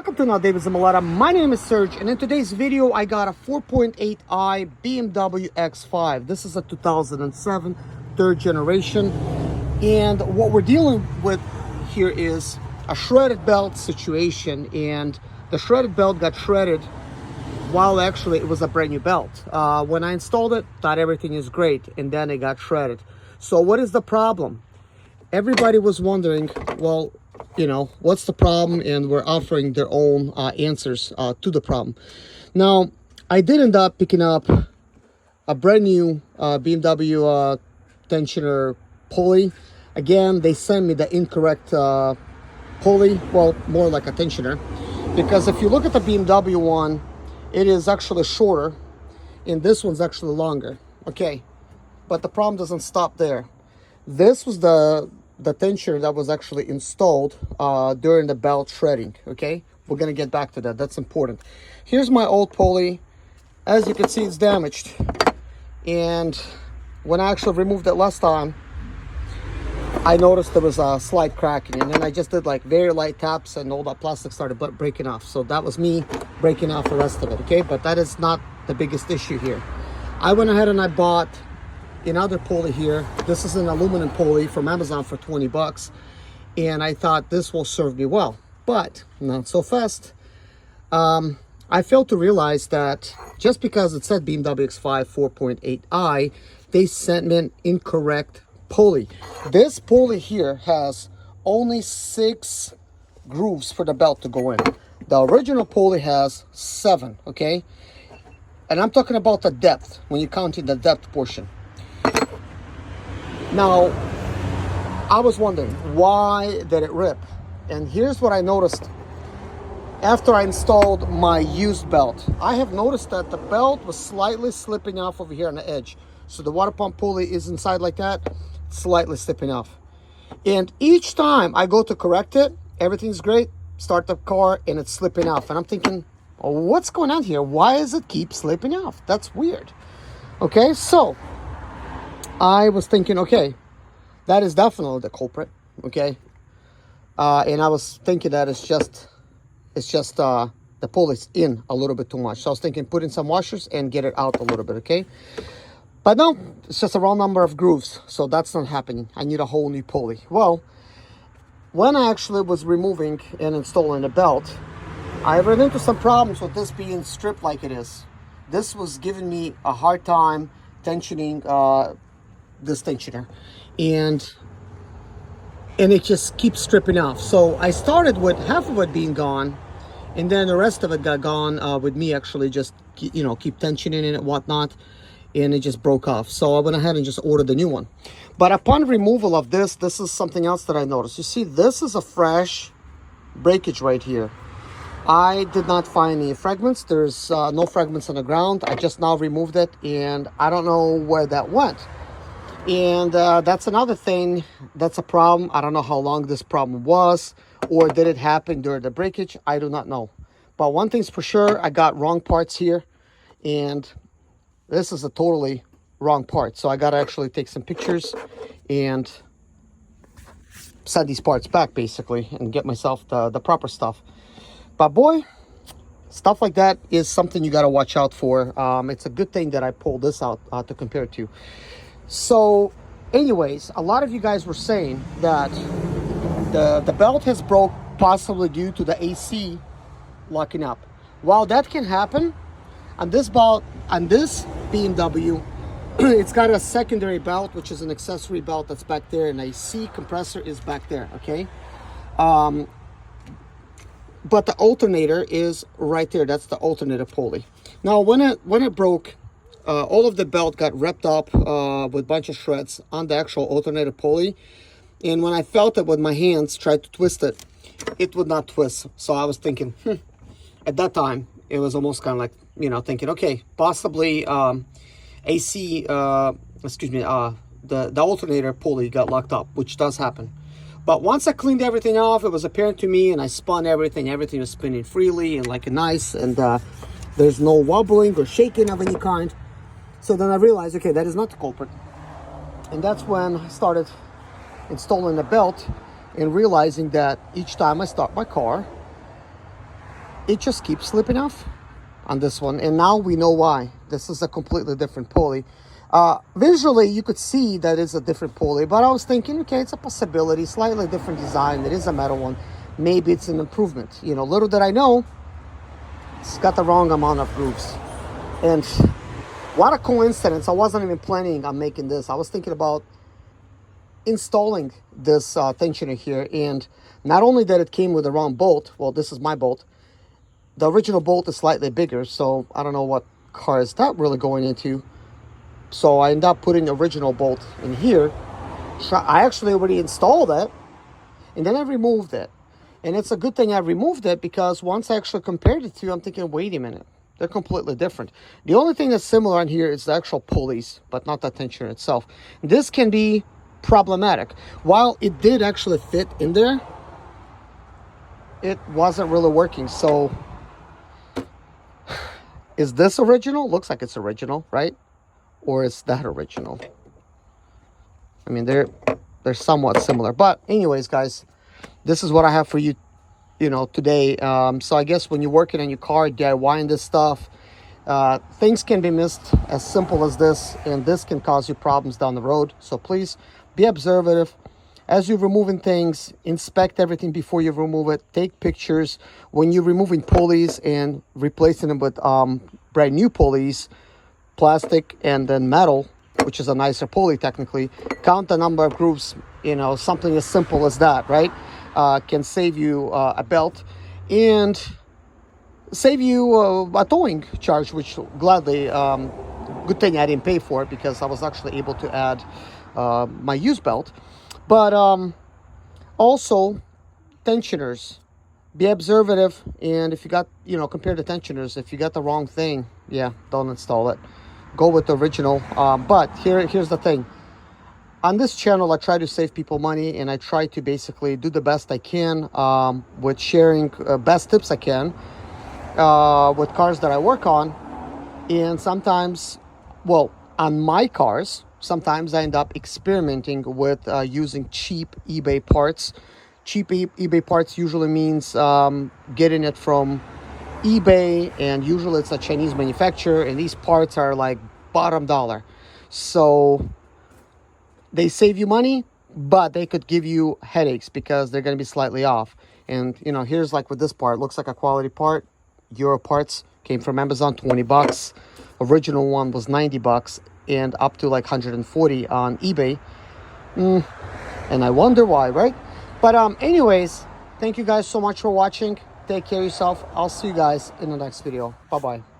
Welcome to Not David Zamaleta. My name is Serge, and in today's video I got a 4.8i BMW X5. This is a 2007 third generation, and what we're dealing with here is a shredded belt situation, and the shredded belt got shredded while actually it was a brand new belt. When I installed it, thought everything is great, and then it got shredded. So what is the problem? Everybody was wondering, well, you know, what's the problem, and we're offering their own answers to the problem. Now, I did end up picking up a brand new BMW tensioner pulley. Again, they sent me the incorrect pulley, well, more like a tensioner, because if you look at the BMW one, it is actually shorter, and this one's actually longer. Okay, but the problem doesn't stop there. This was the tensioner that was actually installed during the belt shredding. Okay, we're gonna get back to that. That's important. Here's my old pulley. As you can see, it's damaged, and when I actually removed it last time, I noticed there was a slight cracking, and then I just did like very light taps and all that plastic started breaking off. So that was me breaking off the rest of it. Okay, but that is not the biggest issue here. I went ahead and I bought another pulley here. This is an aluminum pulley from Amazon for 20 bucks, and I thought this will serve me well, but not so fast. I failed to realize that just because it said BMW X5 4.8i, they sent me an incorrect pulley. This pulley here has only 6 grooves for the belt to go in. The original pulley has 7, okay? And I'm talking about the depth, when you're counting the depth portion. Now, I was wondering, why did it rip? And here's what I noticed after I installed my used belt. I have noticed that the belt was slightly slipping off over here on the edge. So the water pump pulley is inside like that, slightly slipping off. And each time I go to correct it, everything's great, start the car, and it's slipping off. And I'm thinking, oh, what's going on here? Why does it keep slipping off? That's weird. Okay, so I was thinking, okay, that is definitely the culprit, okay? And I was thinking that it's just the pulley's in a little bit too much. So I was thinking put in some washers and get it out a little bit, okay? But no, it's just a wrong number of grooves, so that's not happening. I need a whole new pulley. Well, when I actually was removing and installing the belt, I ran into some problems with this being stripped like it is. This was giving me a hard time tensioning this tensioner, and it just keeps stripping off. So I started with half of it being gone, and then the rest of it got gone with me actually just keep tensioning it and whatnot, and it just broke off. So I went ahead and just ordered the new one. But upon removal of this is something else that I noticed. You see, this is a fresh breakage right here. I did not find any fragments. There's no fragments on the ground. I just now removed it, and I don't know where that went. And that's another thing that's a problem. I don't know how long this problem was, or did it happen during the breakage? I do not know. But one thing's for sure, I got wrong parts here, and this is a totally wrong part. So I got to actually take some pictures and send these parts back basically and get myself the proper stuff. But boy, stuff like that is something you got to watch out for. It's a good thing that I pulled this out to compare it to. So anyways, a lot of you guys were saying that the belt has broke possibly due to the AC locking up. While that can happen, on this belt, on this BMW, it's got a secondary belt, which is an accessory belt that's back there, and a AC compressor is back there, okay? But the alternator is right there. That's the alternator pulley. Now, when it broke, all of the belt got wrapped up with a bunch of shreds on the actual alternator pulley. And when I felt it with my hands, tried to twist it, it would not twist. So I was thinking, at that time, it was almost kind of like, thinking, okay, possibly AC, the alternator pulley got locked up, which does happen. But once I cleaned everything off, it was apparent to me, and I spun everything. Everything was spinning freely and like a nice, and there's no wobbling or shaking of any kind. So then I realized, okay, that is not the culprit. And that's when I started installing the belt and realizing that each time I start my car, it just keeps slipping off on this one, and now we know why. This is a completely different pulley. Visually you could see that it's a different pulley, but I was thinking, okay, it's a possibility, slightly different design. It is a metal one, maybe it's an improvement. You know, little did I know, it's got the wrong amount of grooves. And what a coincidence, I wasn't even planning on making this. I was thinking about installing this tensioner here, and not only that it came with the wrong bolt, well, this is my bolt. The original bolt is slightly bigger, so I don't know what car is that really going into. So I end up putting the original bolt in here. I actually already installed it, and then I removed it. And it's a good thing I removed it, because once I actually compared the two, I'm thinking, wait a minute, they're completely different. The only thing that's similar on here is the actual pulleys, but not the tensioner itself. This can be problematic. While it did actually fit in there, it wasn't really working. So is this original? Looks like it's original, right? Or is that original? I mean, they're somewhat similar. But anyways, guys, this is what I have for you, today. So I guess when you're working on your car, DIYing this stuff, things can be missed as simple as this, and this can cause you problems down the road. So please be observative. As you're removing things, inspect everything before you remove it. Take pictures. When you're removing pulleys and replacing them with brand new pulleys, plastic and then metal, which is a nicer pulley technically, count the number of grooves. Something as simple as that, right? Can save you a belt and save you a towing charge, which gladly, good thing I didn't pay for it, because I was actually able to add my used belt. But also tensioners, be observative, and if you got, compare the tensioners. If you got the wrong thing, yeah, don't install it. Go with the original. But here's the thing. On this channel, I try to save people money, and I try to basically do the best I can with sharing best tips I can with cars that I work on. And sometimes, well, on my cars, sometimes I end up experimenting with using cheap eBay parts. Cheap eBay parts usually means getting it from eBay, and usually it's a Chinese manufacturer, and these parts are like bottom dollar. So they save you money, but they could give you headaches because they're going to be slightly off. And here's like with this part, looks like a quality part. Euro parts came from Amazon, 20 bucks. Original one was 90 bucks and up to like 140 on eBay. And I wonder why, right? But anyways, thank you guys so much for watching. Take care of yourself. I'll see you guys in the next video. Bye-bye.